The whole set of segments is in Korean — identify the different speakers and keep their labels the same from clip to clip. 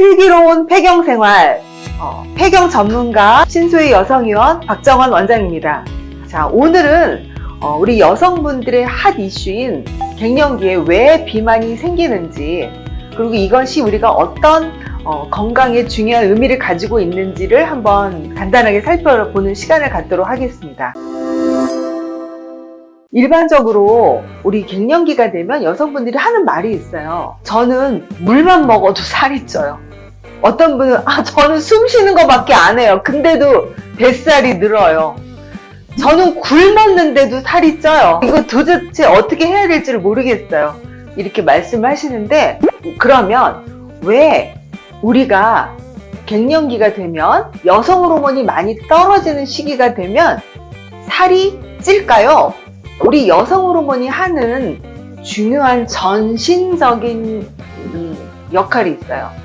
Speaker 1: 슬기로운 폐경생활, 폐경 전문가 신소희 여성의원 박정원 원장입니다. 자, 오늘은 우리 여성분들의 핫 이슈인 갱년기에 왜 비만이 생기는지, 그리고 이것이 우리가 어떤 건강에 중요한 의미를 가지고 있는지를 한번 간단하게 살펴보는 시간을 갖도록 하겠습니다. 일반적으로 우리 갱년기가 되면 여성분들이 하는 말이 있어요. 저는 물만 먹어도 살이 쪄요. 어떤 분은 저는 숨 쉬는 것밖에 안 해요. 근데도 뱃살이 늘어요. 저는 굶었는데도 살이 쪄요. 이거 도대체 어떻게 해야 될지를 모르겠어요. 이렇게 말씀하시는데, 그러면 왜 우리가 갱년기가 되면 여성 호르몬이 많이 떨어지는 시기가 되면 살이 찔까요? 우리 여성 호르몬이 하는 중요한 전신적인 역할이 있어요.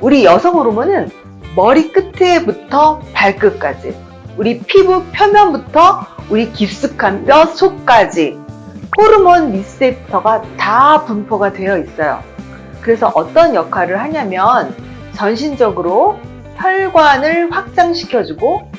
Speaker 1: 우리 여성 호르몬은 머리 끝에부터 발끝까지, 우리 피부 표면부터 우리 깊숙한 뼈 속까지 호르몬 리셉터가 다 분포가 되어 있어요. 그래서 어떤 역할을 하냐면 전신적으로 혈관을 확장시켜주고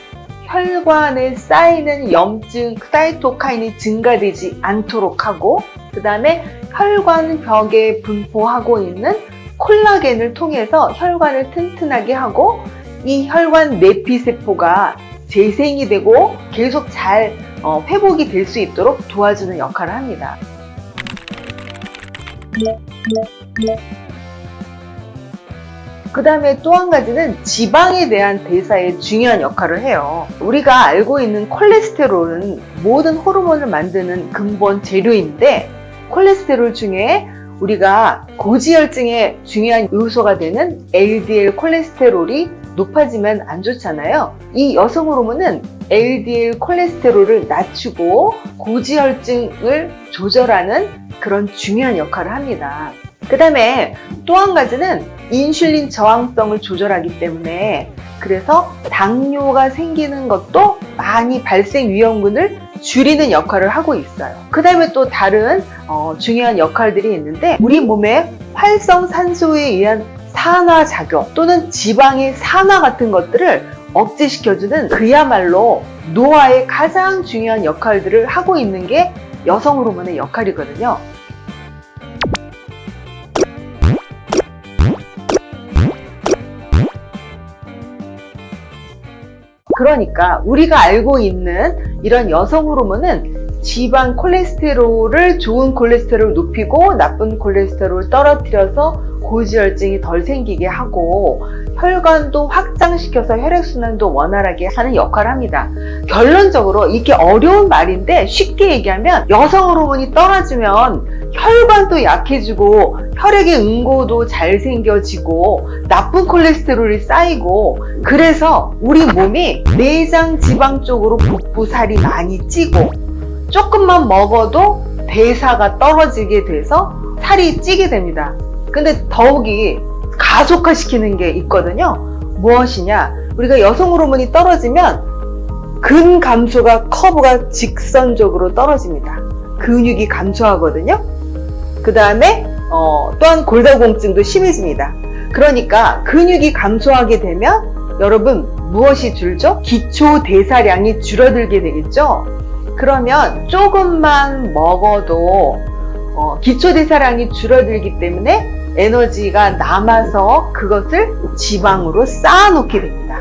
Speaker 1: 혈관에 쌓이는 염증, 사이토카인이 증가되지 않도록 하고, 그 다음에 혈관 벽에 분포하고 있는 콜라겐을 통해서 혈관을 튼튼하게 하고, 이 혈관 내피세포가 재생이 되고 계속 잘 회복이 될 수 있도록 도와주는 역할을 합니다. 그 다음에 또 한 가지는 지방에 대한 대사에 중요한 역할을 해요. 우리가 알고 있는 콜레스테롤은 모든 호르몬을 만드는 근본 재료인데, 콜레스테롤 중에 우리가 고지혈증의 중요한 요소가 되는 LDL 콜레스테롤이 높아지면 안 좋잖아요. 이 여성 호르몬은 LDL 콜레스테롤을 낮추고 고지혈증을 조절하는 그런 중요한 역할을 합니다. 그 다음에 또 한 가지는 인슐린 저항성을 조절하기 때문에, 그래서 당뇨가 생기는 것도 많이 발생 위험군을 줄이는 역할을 하고 있어요. 그 다음에 또 다른 중요한 역할들이 있는데, 우리 몸의 활성산소에 의한 산화작용 또는 지방의 산화 같은 것들을 억제시켜주는, 그야말로 노화의 가장 중요한 역할들을 하고 있는 게 여성 호르몬의 역할이거든요. 그러니까 우리가 알고 있는 이런 여성 호르몬은 지방 콜레스테롤을, 좋은 콜레스테롤을 높이고 나쁜 콜레스테롤을 떨어뜨려서 고지혈증이 덜 생기게 하고, 혈관도 확장시켜서 혈액순환도 원활하게 하는 역할을 합니다. 결론적으로 이게 어려운 말인데, 쉽게 얘기하면 여성 호르몬이 떨어지면 혈관도 약해지고 혈액의 응고도 잘 생겨지고 나쁜 콜레스테롤이 쌓이고, 그래서 우리 몸이 내장 지방 쪽으로 복부 살이 많이 찌고, 조금만 먹어도 대사가 떨어지게 돼서 살이 찌게 됩니다. 근데 더욱이 가속화시키는 게 있거든요. 무엇이냐? 우리가 여성 호르몬이 떨어지면 근 감소가 커브가 직선적으로 떨어집니다. 근육이 감소하거든요. 그 다음에 또한 골다공증도 심해집니다. 그러니까 근육이 감소하게 되면 여러분 무엇이 줄죠? 기초 대사량이 줄어들게 되겠죠. 그러면 조금만 먹어도 기초 대사량이 줄어들기 때문에 에너지가 남아서 그것을 지방으로 쌓아놓게 됩니다.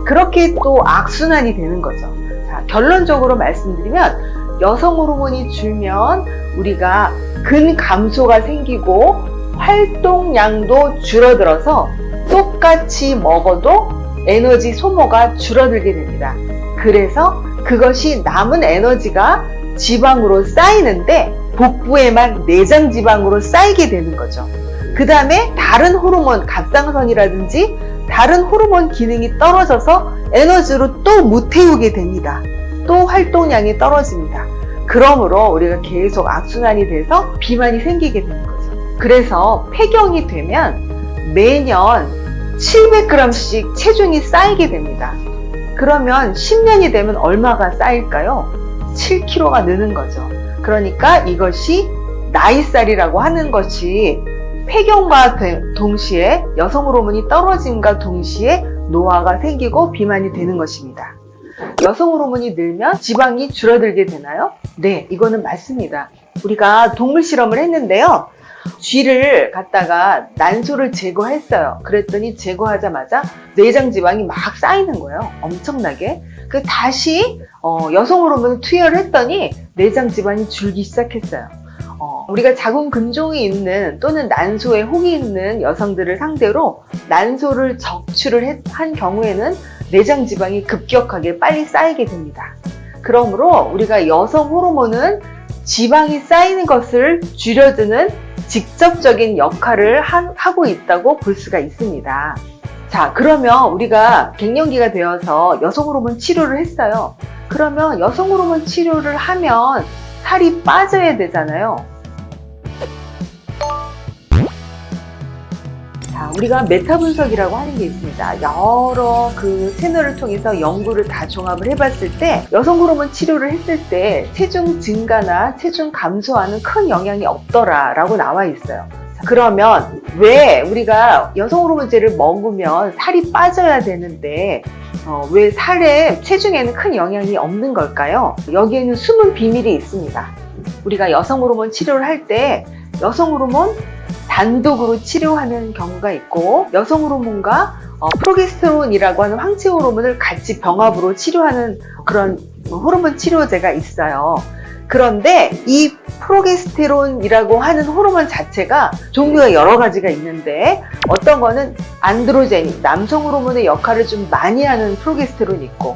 Speaker 1: 그렇게 또 악순환이 되는 거죠. 자, 결론적으로 말씀드리면 여성 호르몬이 줄면 우리가 근 감소가 생기고 활동량도 줄어들어서 똑같이 먹어도 에너지 소모가 줄어들게 됩니다. 그래서 그것이 남은 에너지가 지방으로 쌓이는데 복부에만 내장 지방으로 쌓이게 되는 거죠. 그 다음에 다른 호르몬, 갑상선이라든지 다른 호르몬 기능이 떨어져서 에너지로 또 못 태우게 됩니다. 또 활동량이 떨어집니다. 그러므로 우리가 계속 악순환이 돼서 비만이 생기게 되는 거죠. 그래서 폐경이 되면 매년 700g씩 체중이 쌓이게 됩니다. 그러면 10년이 되면 얼마가 쌓일까요? 7kg가 느는 거죠. 그러니까 이것이 나이살이라고 하는 것이 폐경과 동시에 여성 호르몬이 떨어짐과 동시에 노화가 생기고 비만이 되는 것입니다. 여성 호르몬이 늘면 지방이 줄어들게 되나요? 네, 이거는 맞습니다. 우리가 동물 실험을 했는데요. 쥐를 갖다가 난소를 제거했어요. 그랬더니 제거하자마자 내장 지방이 막 쌓이는 거예요. 엄청나게. 다시 여성 호르몬을 투여를 했더니 내장 지방이 줄기 시작했어요. 우리가 자궁 근종이 있는 또는 난소에 혹이 있는 여성들을 상대로 난소를 적출을 한 경우에는 내장 지방이 급격하게 빨리 쌓이게 됩니다. 그러므로 우리가 여성 호르몬은 지방이 쌓이는 것을 줄여주는 직접적인 역할을 하고 있다고 볼 수가 있습니다. 자, 그러면 우리가 갱년기가 되어서 여성 호르몬 치료를 했어요. 그러면 여성 호르몬 치료를 하면 살이 빠져야 되잖아요. 자, 우리가 메타 분석이라고 하는 게 있습니다. 여러 채널을 통해서 연구를 다 종합을 해봤을 때 여성 호르몬 치료를 했을 때 체중 증가나 체중 감소와는 큰 영향이 없더라라고 나와 있어요. 자, 그러면 왜 우리가 여성 호르몬제를 먹으면 살이 빠져야 되는데 왜 체중에는 큰 영향이 없는 걸까요? 여기에는 숨은 비밀이 있습니다. 우리가 여성 호르몬 치료를 할 때 여성 호르몬 단독으로 치료하는 경우가 있고 여성 호르몬과 프로게스테론이라고 하는 황체 호르몬을 같이 병합으로 치료하는 그런 호르몬 치료제가 있어요. 그런데 이 프로게스테론이라고 하는 호르몬 자체가 종류가 여러 가지가 있는데 어떤 거는 안드로제닉, 남성 호르몬의 역할을 좀 많이 하는 프로게스테론이 있고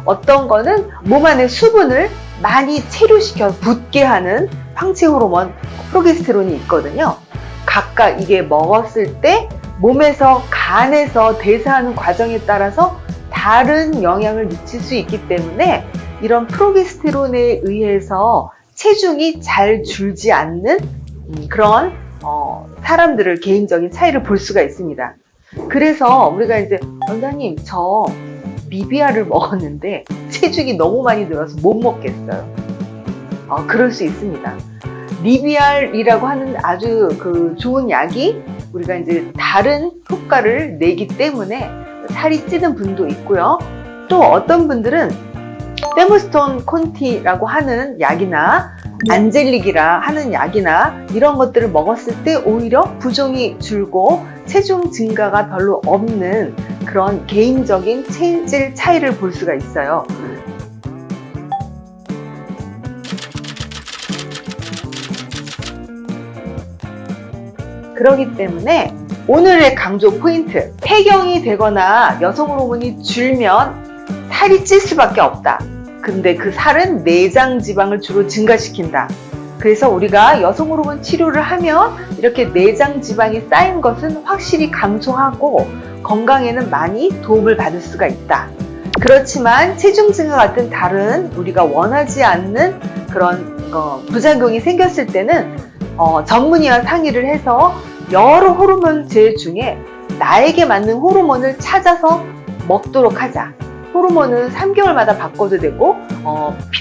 Speaker 1: 어떤 거는 몸 안의 수분을 많이 체류시켜 붓게 하는 황체 호르몬 프로게스테론이 있거든요. 각각 이게 먹었을 때 몸에서 간에서 대사하는 과정에 따라서 다른 영향을 미칠 수 있기 때문에 이런 프로게스테론에 의해서 체중이 잘 줄지 않는 그런 사람들을 개인적인 차이를 볼 수가 있습니다. 그래서 우리가 이제 원장님 저 리비아를 먹었는데 체중이 너무 많이 들어서 못 먹겠어요. 그럴 수 있습니다. 리비알이라고 하는 아주 좋은 약이 우리가 이제 다른 효과를 내기 때문에 살이 찌는 분도 있고요. 또 어떤 분들은 페모스톤 콘티라고 하는 약이나 안젤릭이라 하는 약이나 이런 것들을 먹었을 때 오히려 부종이 줄고 체중 증가가 별로 없는 그런 개인적인 체질 차이를 볼 수가 있어요. 그렇기 때문에 오늘의 강조 포인트, 폐경이 되거나 여성 호르몬이 줄면 살이 찔 수밖에 없다. 근데 그 살은 내장 지방을 주로 증가시킨다. 그래서 우리가 여성 호르몬 치료를 하면 이렇게 내장 지방이 쌓인 것은 확실히 감소하고 건강에는 많이 도움을 받을 수가 있다. 그렇지만 체중 증가 같은 다른 우리가 원하지 않는 그런 부작용이 생겼을 때는 전문의와 상의를 해서 여러 호르몬제 중에 나에게 맞는 호르몬을 찾아서 먹도록 하자. 호르몬은 3개월마다 바꿔도 되고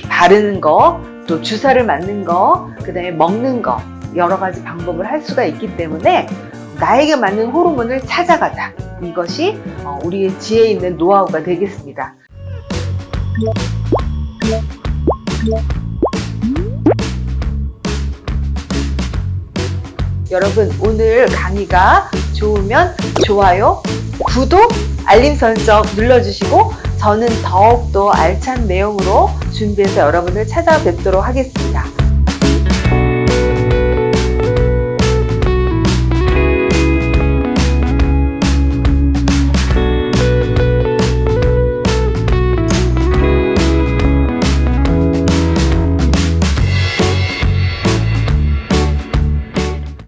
Speaker 1: 바르는 거, 또 주사를 맞는 거, 그 다음에 먹는 거 여러 가지 방법을 할 수가 있기 때문에 나에게 맞는 호르몬을 찾아가자. 이것이 우리의 지혜에 있는 노하우가 되겠습니다. 여러분 오늘 강의가 좋으면 좋아요, 구독, 알림 설정 눌러주시고 저는 더욱더 알찬 내용으로 준비해서 여러분을 찾아뵙도록 하겠습니다.